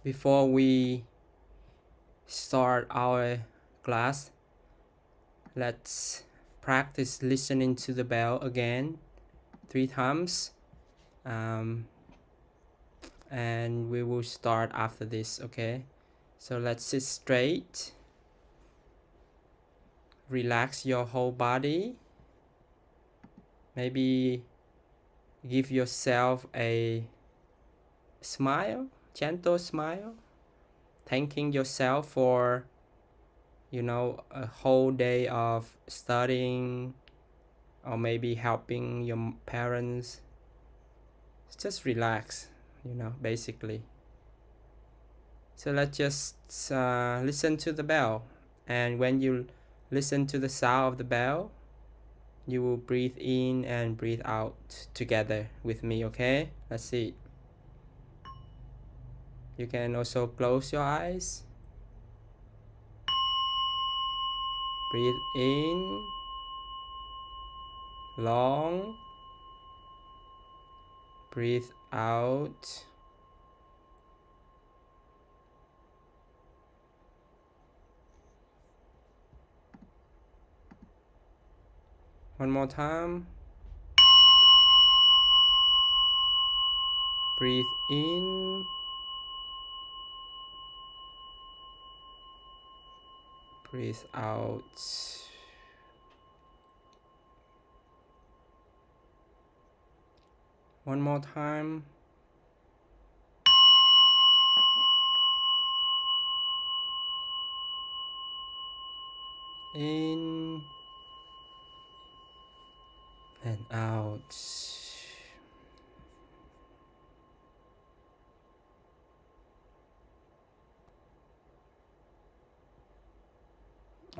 Before we start our class, let's practice listening to the bell again 3 times, and we will start after this. Okay, so let's sit straight, relax your whole body, maybe give yourself a smile, gentle smile, thanking yourself for a whole day of studying, or maybe helping your parents. Just relax, basically. So let's just listen to the bell, and when you listen to the sound of the bell, you will breathe in and breathe out together with me. Okay, let's see. You can also close your eyes. Breathe in long, breathe out. One more time. Breathe in, breathe out. One more time. In and out.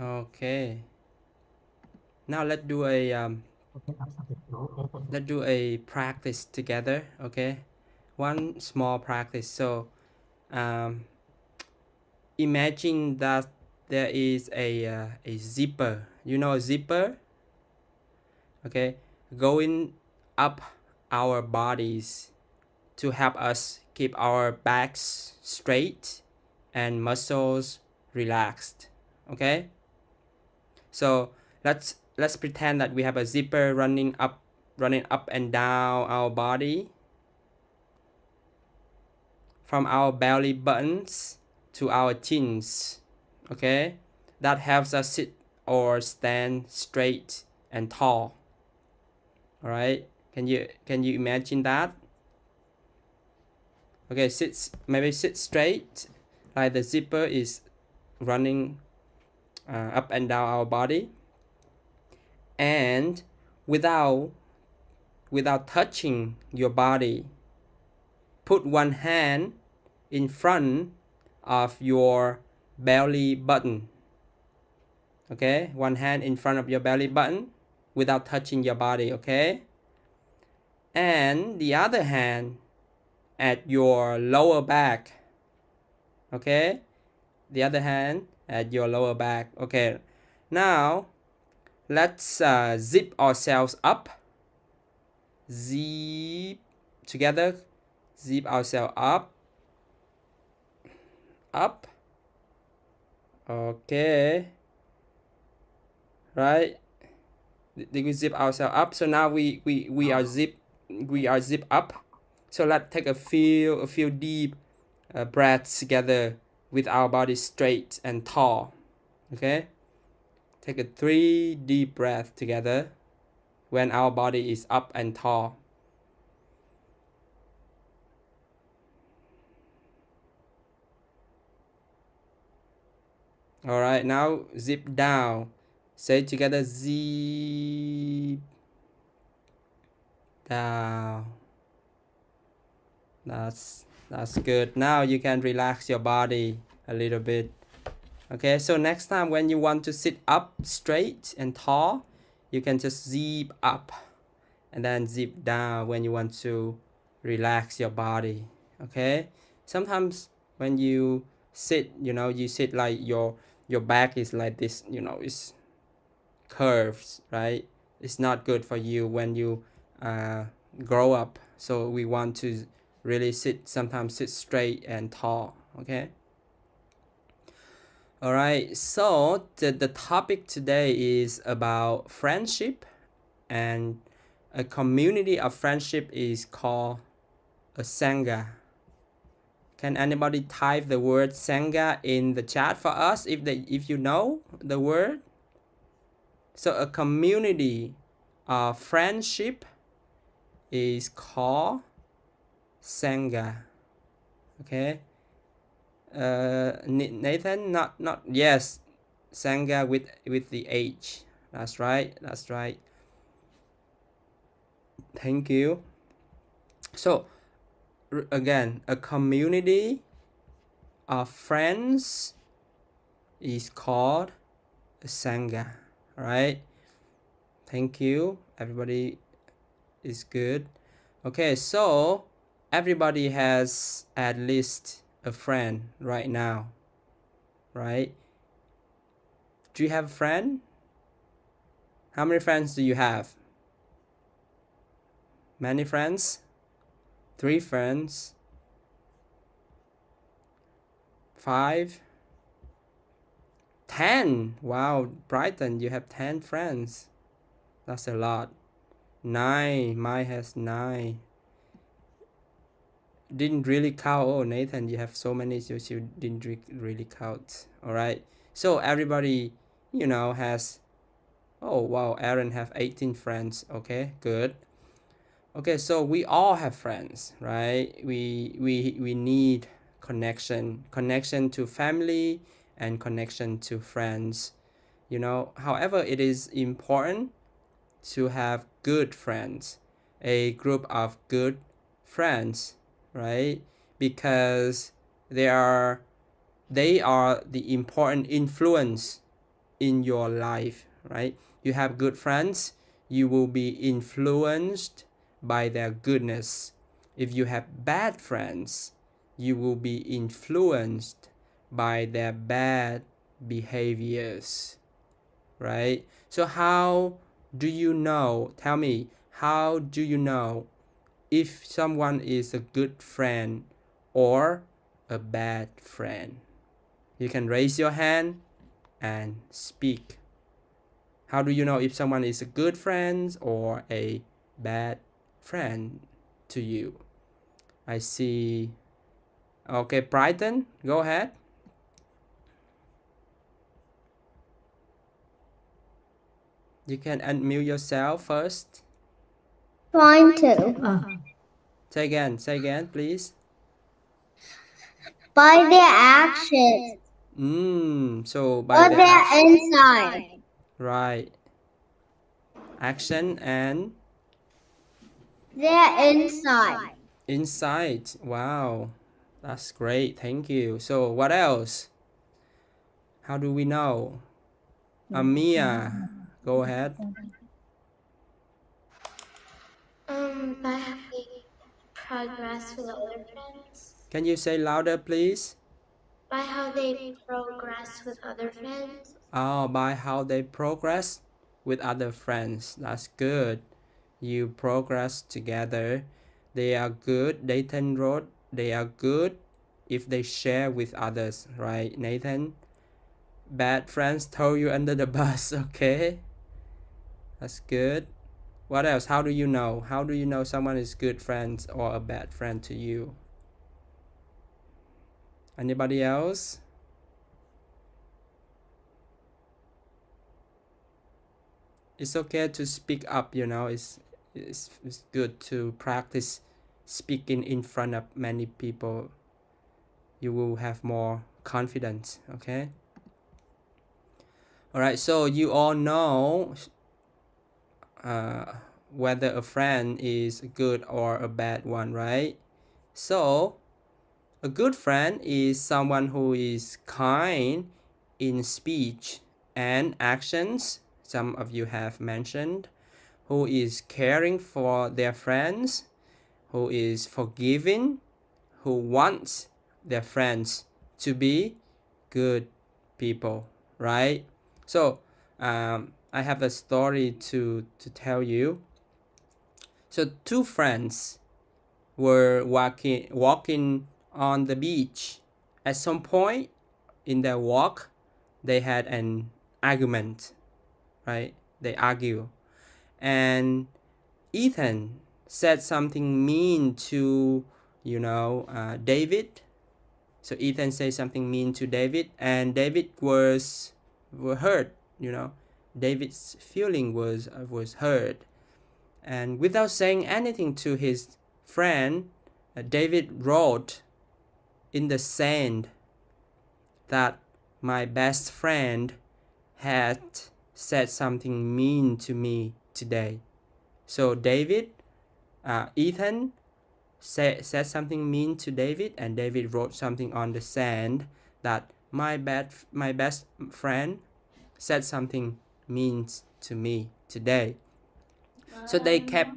Okay. Now let's do a practice together. Okay. One small practice. So, imagine that there is a zipper. You know a zipper? Okay. Going up our bodies to help us keep our backs straight and muscles relaxed. Okay, so let's pretend that we have a zipper running up and down our body from our belly buttons to our chins. Okay, that helps us sit or stand straight and tall. All right, can you imagine that? Okay, maybe sit straight, like the zipper is running up and down our body, and without touching your body, put one hand in front of your belly button. Okay, one hand in front of your belly button without touching your body. Okay, and the other hand at your lower back. Okay, the other hand at your lower back. Okay, now let's zip ourselves up. Zip together. Zip ourselves up. Up. Okay. Right. Did we zip ourselves up? So now we are zip up. So let's take a few deep breaths together with our body straight and tall. Okay. Take a 3 deep breaths together when our body is up and tall. All right, now zip down. Say together, zip down. That's good. Now you can relax your body a little bit. Okay, so next time when you want to sit up straight and tall, you can just zip up and then zip down when you want to relax your body. Okay, sometimes when you sit, you sit like your back is like this, it's curves, right? It's not good for you when you grow up. So we want to really sometimes sit straight and tall. Okay. All right. So the topic today is about friendship, and a community of friendship is called a Sangha. Can anybody type the word Sangha in the chat for us if you know the word? So a community of friendship is called Sangha. Okay. Nathan, not yes, Sangha with the H. That's right. That's right. Thank you. So again, a community of friends is called a Sangha. Right? Thank you. Everybody is good. Okay, so everybody has at least a friend right now, right? Do you have a friend? How many friends do you have? Many friends? 3 friends? 5? 10? Wow, Brighton, you have 10 friends. That's a lot. 9. Mine has 9. Didn't really count. Oh, Nathan, you have so many, so you didn't really count. All right. So everybody, has. Oh wow, Aaron have 18 friends. Okay, good. Okay, so we all have friends, right? We need connection to family and connection to friends. However, it is important to have good friends, a group of good friends, right? Because they are the important influence in your life, right? You have good friends, you will be influenced by their goodness. If you have bad friends, you will be influenced by their bad behaviors, right? So how do you know? Tell me, how do you know if someone is a good friend or a bad friend? You can raise your hand and speak. How do you know if someone is a good friend or a bad friend to you? I see. Okay, Brighton, go ahead. You can unmute yourself first. Trying to. Say again, please. By their actions. So by Or the their action. inside. Right. Action and Their inside. insight. Wow. That's great. Thank you. So what else? How do we know? Amia, go ahead. By how they progress with other friends. Can you say louder, please? By how they progress with other friends. Oh, by how they progress with other friends. That's good. You progress together. They are good. Nathan wrote, they are good if they share with others, right, Nathan? Bad friends throw you under the bus, okay? That's good. What else? How do you know? How do you know someone is good friends or a bad friend to you? Anybody else? It's okay to speak up, it's good to practice speaking in front of many people. You will have more confidence, okay? All right, so you all know whether a friend is a good or a bad one, right? So a good friend is someone who is kind in speech and actions. Some of you have mentioned, who is caring for their friends, who is forgiving, who wants their friends to be good people, right? So I have a story to tell you. So 2 friends were walking on the beach, at some point in their walk, they had an argument, right? They argue. And Ethan said something mean to, David. So Ethan said something mean to David, and David was hurt, David's feeling was hurt. And without saying anything to his friend, David wrote in the sand that my best friend had said something mean to me today. So Ethan said something mean to David, and David wrote something on the sand that my best friend said something mean to me today. So they kept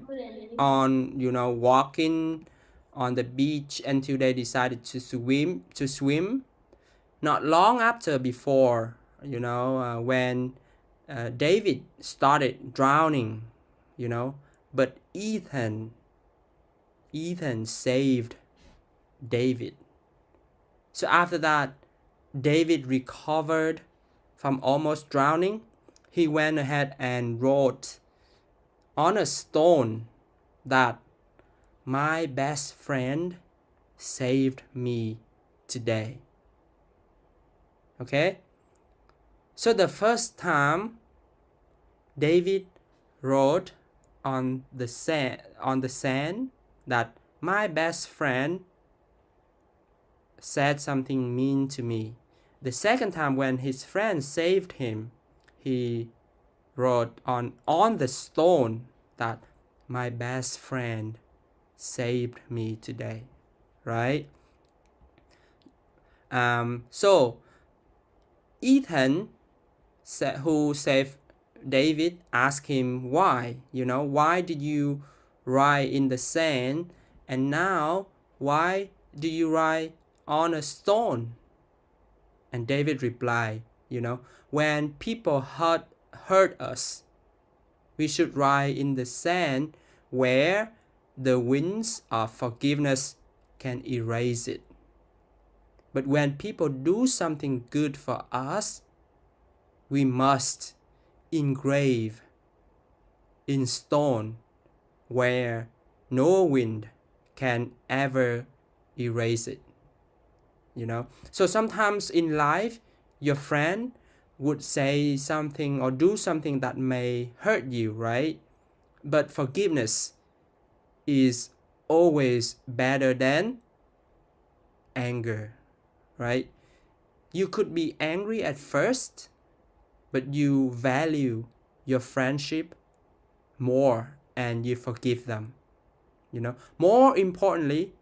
on, walking on the beach until they decided to swim. Not long after, before, when David started drowning, but Ethan saved David. So after that, David recovered from almost drowning. He went ahead and wrote on a stone that my best friend saved me today. Okay? So the first time David wrote on the sand that my best friend said something mean to me. The second time, when his friend saved him, he wrote on the stone that my best friend saved me today, right? So Ethan, who saved David, asked him why. Why did you write in the sand, and now why do you write on a stone? And David replied, when people hurt us, we should write in the sand where the winds of forgiveness can erase it. But when people do something good for us, we must engrave in stone where no wind can ever erase it. So sometimes in life, your friend would say something or do something that may hurt you, right? But forgiveness is always better than anger, right? You could be angry at first, but you value your friendship more and you forgive them. More importantly,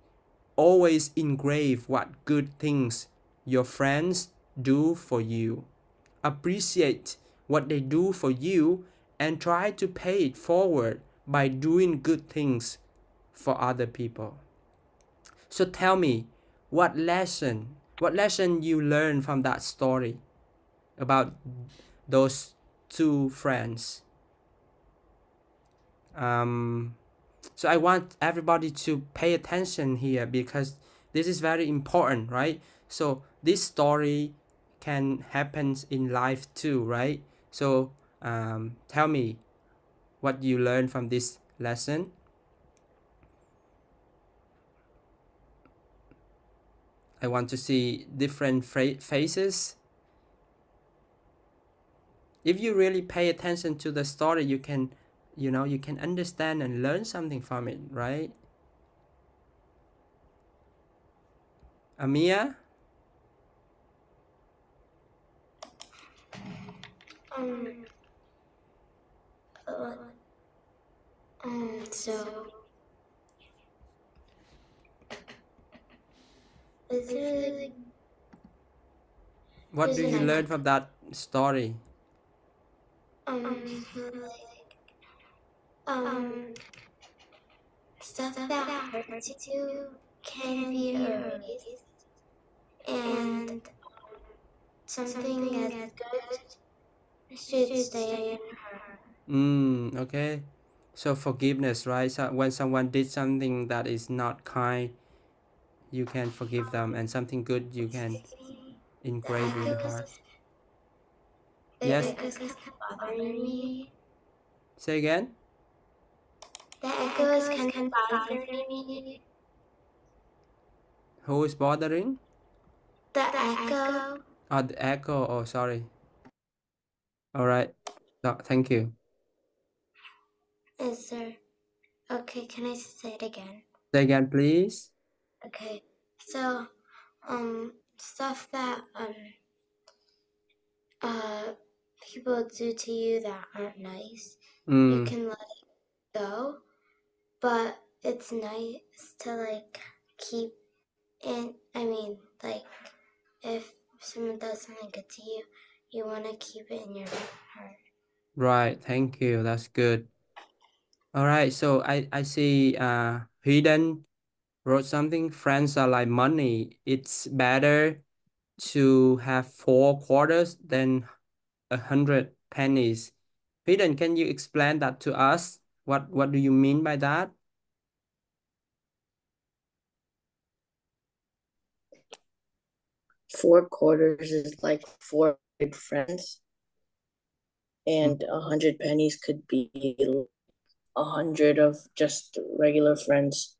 always engrave what good things your friends do for you. Appreciate what they do for you and try to pay it forward by doing good things for other people. So tell me, what lesson you learned from that story about those two friends? So I want everybody to pay attention here, because this is very important, right? So this story can happen in life too, right? So tell me what you learned from this lesson. I want to see different faces. If you really pay attention to the story, you can understand and learn something from it, right? Amia? So What do you learn from that story? stuff that hurts you can be erased, and something that's good should stay in her. Okay. So forgiveness, right? So when someone did something that is not kind, you can forgive them, and something good you can engrave in the heart. Yes. The echo is kind of bothering me. Say again. The echo is kind of bothering me. Who is bothering? The echo. Oh, the echo. Oh, sorry. All right. So, thank you. Is there? Okay, can I say it again? Say again, please. Okay, so stuff that people do to you that aren't nice, you can let it go, but it's nice to like keep in. I mean, like if someone does something good to you, you want to keep it in your heart. Right. Thank you. That's good. All right. So I see Hidden wrote something. Friends are like money. It's better to have 4 quarters than 100 pennies. Hidden, can you explain that to us? What do you mean by that? 4 quarters is like 4 good friends, and 100 pennies could be 100 of just regular friends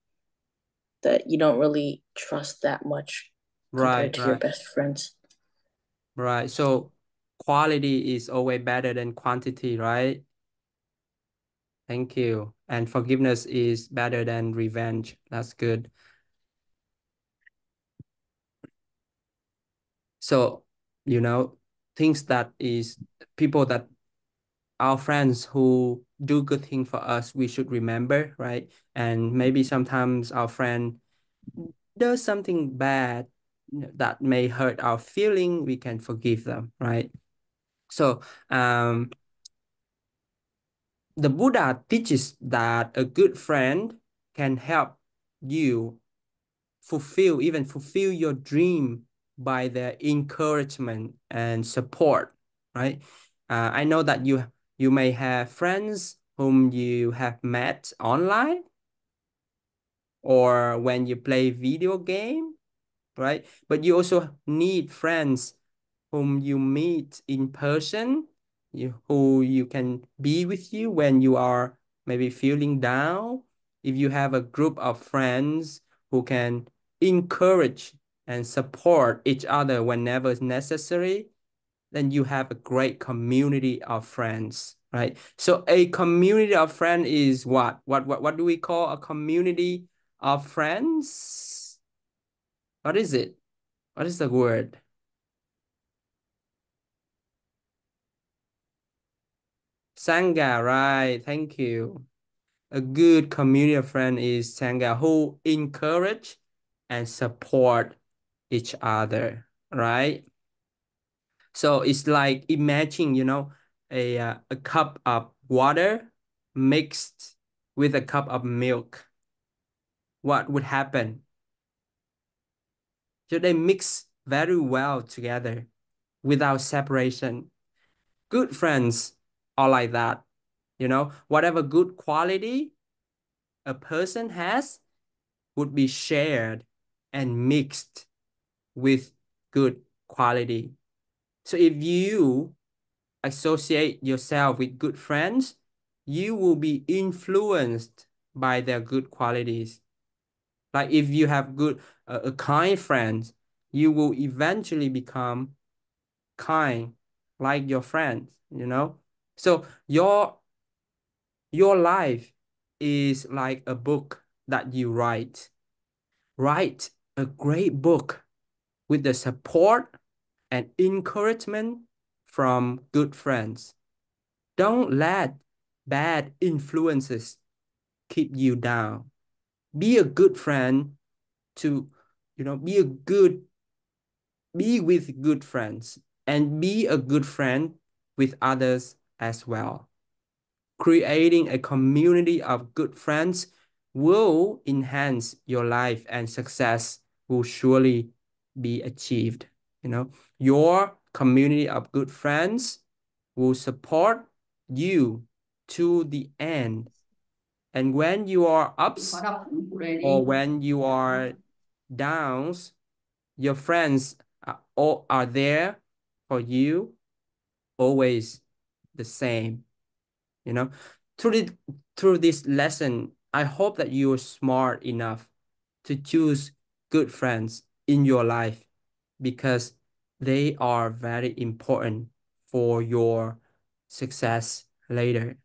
that you don't really trust that much Right, compared to your right, best friends. right. So quality is always better than quantity, right? Thank you. And forgiveness is better than revenge. That's good. So, things that is people that our friends who do good thing for us, we should remember, right? And maybe sometimes our friend does something bad that may hurt our feeling, we can forgive them, right? So, the Buddha teaches that a good friend can help you fulfill your dream by their encouragement and support, right? I know that you may have friends whom you have met online or when you play video game, right? But you also need friends whom you meet in person, who you can be with you when you are maybe feeling down. If you have a group of friends who can encourage and support each other whenever it's necessary, then you have a great community of friends, right? So a community of friends is what? What do we call a community of friends? What is it? What is the word? Sangha, right? Thank you. A good community of friends is Sangha who encourage and support each other, right? So it's like imagine, a cup of water mixed with a cup of milk. What would happen? So they mix very well together without separation. Good friends are like that. Whatever good quality a person has would be shared and mixed with good quality. So if you associate yourself with good friends, you will be influenced by their good qualities. Like if you have kind friends, you will eventually become kind like your friends. So your life is like a book that you write. Write a great book with the support and encouragement from good friends. Don't let bad influences keep you down. Be a good friend to, be with good friends and be a good friend with others as well. Creating a community of good friends will enhance your life and success will surely be achieved. Your community of good friends will support you to the end. And when you are ups or when you are downs, your friends are there for you, always the same. You know, through this lesson, I hope that you're smart enough to choose good friends in your life, because they are very important for your success later.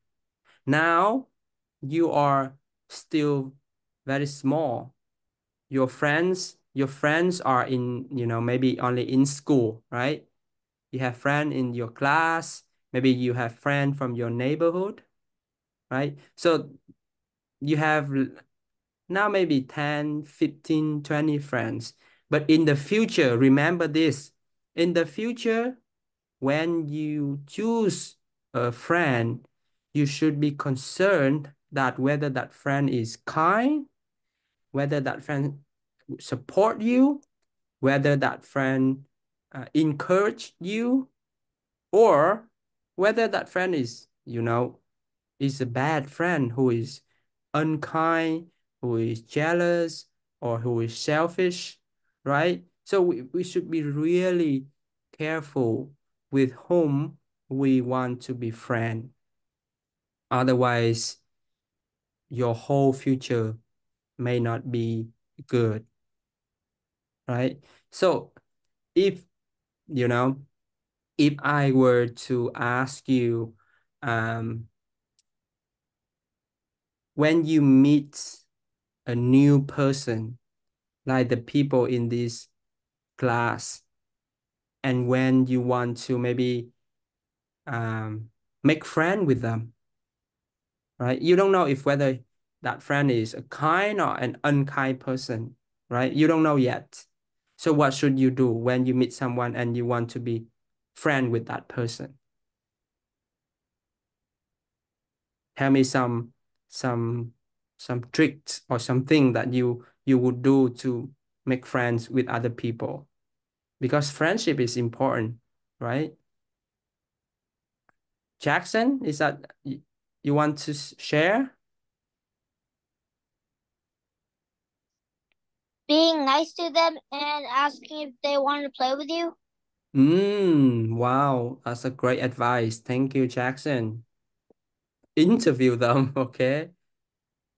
Now you are still very small. Your friends are in, maybe only in school, right? You have friends in your class, maybe you have friends from your neighborhood, right? So you have now maybe 10, 15, 20 friends. But in the future, remember this, in the future, when you choose a friend, you should be concerned that whether that friend is kind, whether that friend support you, whether that friend encourage you, or whether that friend is a bad friend who is unkind, who is jealous, or who is selfish, right? So we should be really careful with whom we want to be friend. Otherwise, your whole future may not be good, right? So if, you know, if I were to ask you, um, when you meet a new person, like the people in this class, and when you want to maybe make friend with them, right? You don't know if whether that friend is a kind or an unkind person, right? You don't know yet. So what should you do when you meet someone and you want to be friend with that person? Tell me some some tricks or something that you would do to make friends with other people, because friendship is important, right? Jackson, is that you want to share? Being nice to them and asking if they want to play with you. Wow, that's a great advice. Thank you, Jackson. Interview them, okay?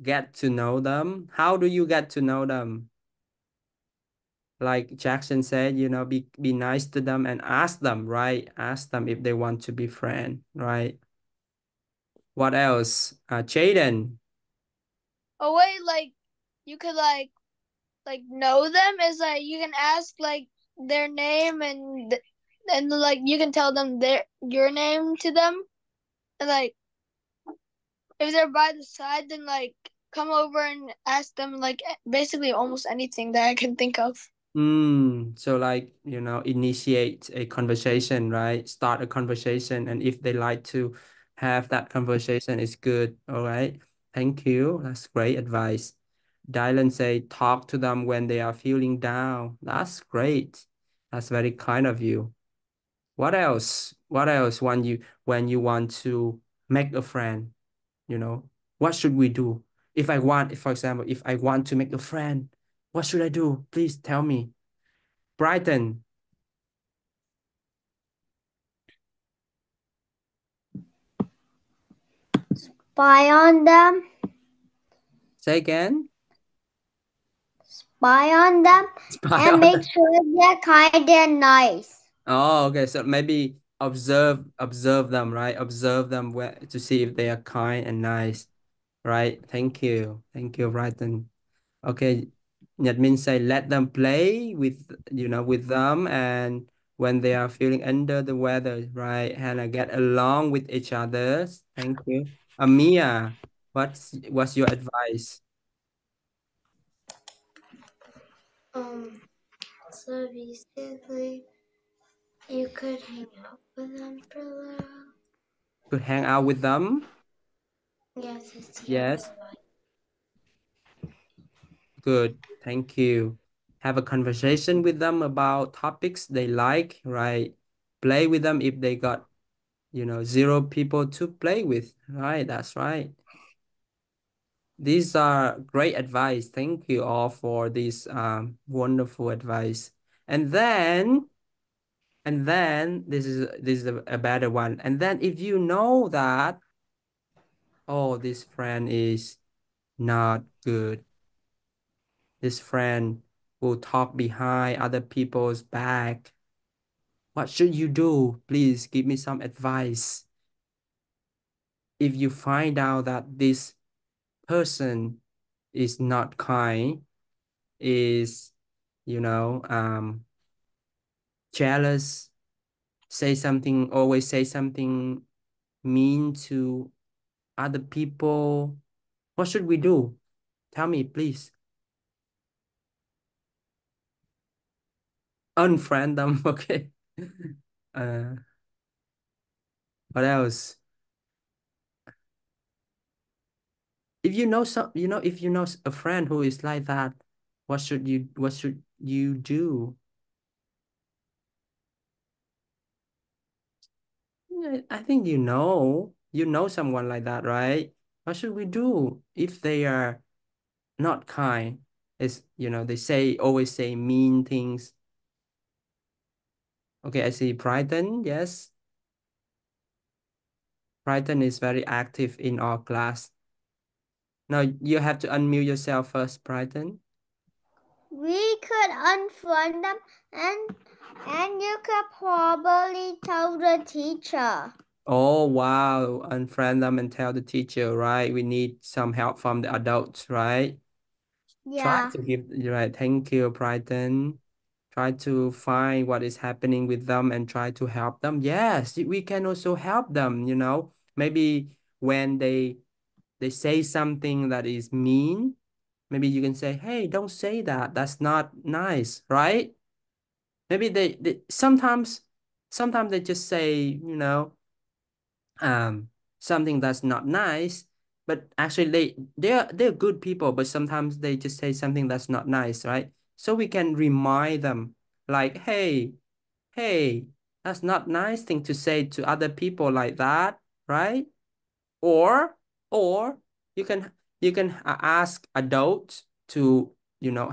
Get to know them. How do you get to know them? Like Jackson said, be nice to them and ask them, right? Ask them if they want to be friend, right? What else? Jaden. A way like you could like know them is like you can ask like their name and like you can tell them your name to them, and like if they're by the side, then like come over and ask them like basically almost anything that I can think of. So like, initiate a conversation, right? Start a conversation. And if they like to have that conversation, it's good. All right. Thank you. That's great advice. Dylan say, talk to them when they are feeling down. That's great. That's very kind of you. What else? What else when you want to make a friend, what should we do? For example, if I want to make a friend, what should I do? Please tell me. Brighton, Spy on them. say again. Spy on them Spy and on make them. sure they're kind and nice. Oh, okay. So maybe observe them, right? Observe them to see if they are kind and nice, right? Thank you, Brighton. Okay, Nhật Minh say let them play with them, and when they are feeling under the weather, right? And get along with each other. Thank you. Amia, what's your advice? So basically, you could hang out with them for a while. To hang out with them? Yes, to see how Yes. they like. Good. Thank you. Have a conversation with them about topics they like, right? Play with them if they got, zero people to play with, right? That's right. These are great advice. Thank you all for this wonderful advice. And then this is a better one. And then if you know that, oh, this friend is not good. This friend will talk behind other people's back. What should you do? Please give me some advice. If you find out that this person is not kind, is, jealous, always say something mean to other people, what should we do? Tell me, please. Unfriend them, okay. uh what else? If you know if you know a friend who is like that, what should you do? I think you know someone like that, right? What should we do if they are not kind? Is they always say mean things. Okay, I see Brighton. Yes, Brighton is very active in our class. Now you have to unmute yourself first, Brighton. We could unfriend them and you could probably tell the teacher. Oh, wow. Unfriend them and tell the teacher, right? We need some help from the adults, right? Try Yeah. to give, right? Thank you, Brighton. Try to find what is happening with them and try to help them. Yes, we can also help them, Maybe when they say something that is mean, maybe you can say, hey, don't say that. That's not nice, right? Maybe they sometimes they just say, something that's not nice, but actually they're good people, but sometimes they just say something that's not nice, right? So we can remind them, like, hey, that's not nice thing to say to other people like that, right? Or you can ask adults to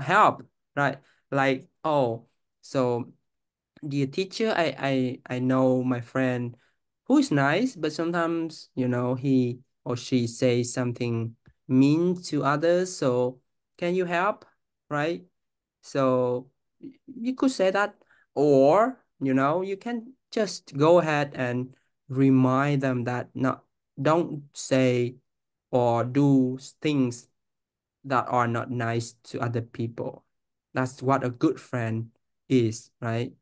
help, right? Like, oh, so dear teacher, I know my friend who is nice, but sometimes, he or she says something mean to others. So can you help? Right? So you could say that, or, you can just go ahead and remind them that not don't say or do things that are not nice to other people. That's what a good friend is, right?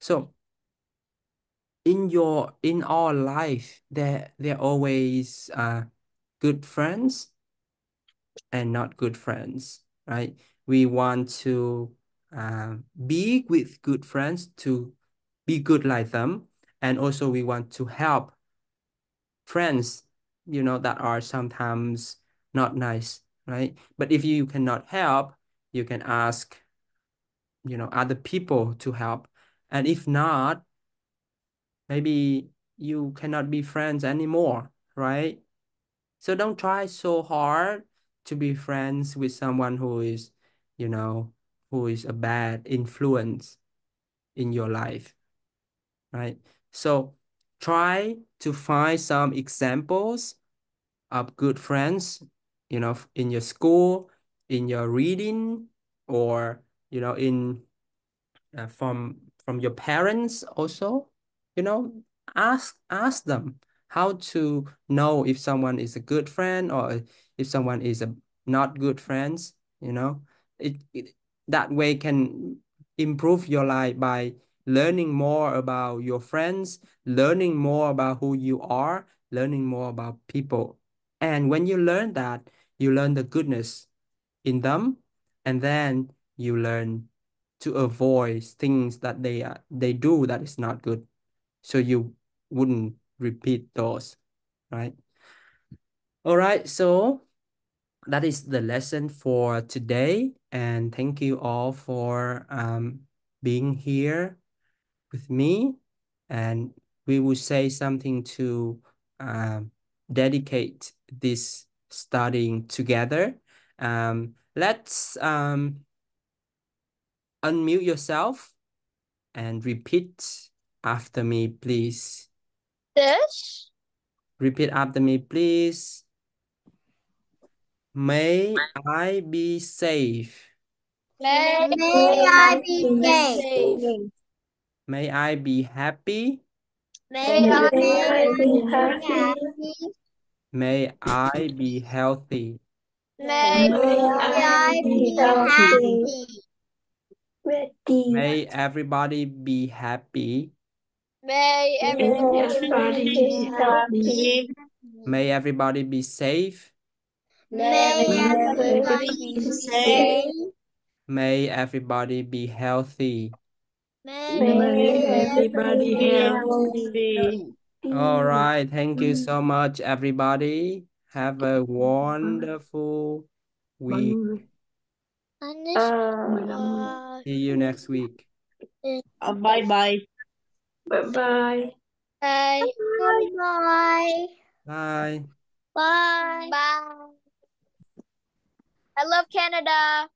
So in our life, there always good friends and not good friends, right? We want to be with good friends to be good like them, and also we want to help friends, that are sometimes not nice, right? But if you cannot help, you can ask, other people to help, and if not, maybe you cannot be friends anymore, right? So don't try so hard to be friends with someone you know, who is a bad influence in your life, right? So try to find some examples of good friends, in your school, in your reading, or, in from your parents also, you know ask them how to know if someone is a good friend or if someone is a not good friends. It that way can improve your life by learning more about your friends, learning more about who you are, learning more about people. And when you learn that, you learn the goodness in them, and then you learn to avoid things that they do that is not good, so you wouldn't repeat those, right? All right, so that is the lesson for today, and thank you all for being here with me. And we will say something to dedicate this studying together. Let's unmute yourself and repeat after me, please. This. Repeat after me, please. May I be safe. May I be safe. safe. May I be happy. May I be be happy. happy. May I be healthy. May I be happy. May everybody be happy. May everybody be happy. May everybody be safe. May everybody Everybody be be safe. safe. May everybody be healthy. May everybody Everybody be healthy. All right. Thank you so much, everybody. Have a wonderful week. See you next week. Bye-bye. Bye. Bye. Bye. Bye. Bye. Bye. I love Canada.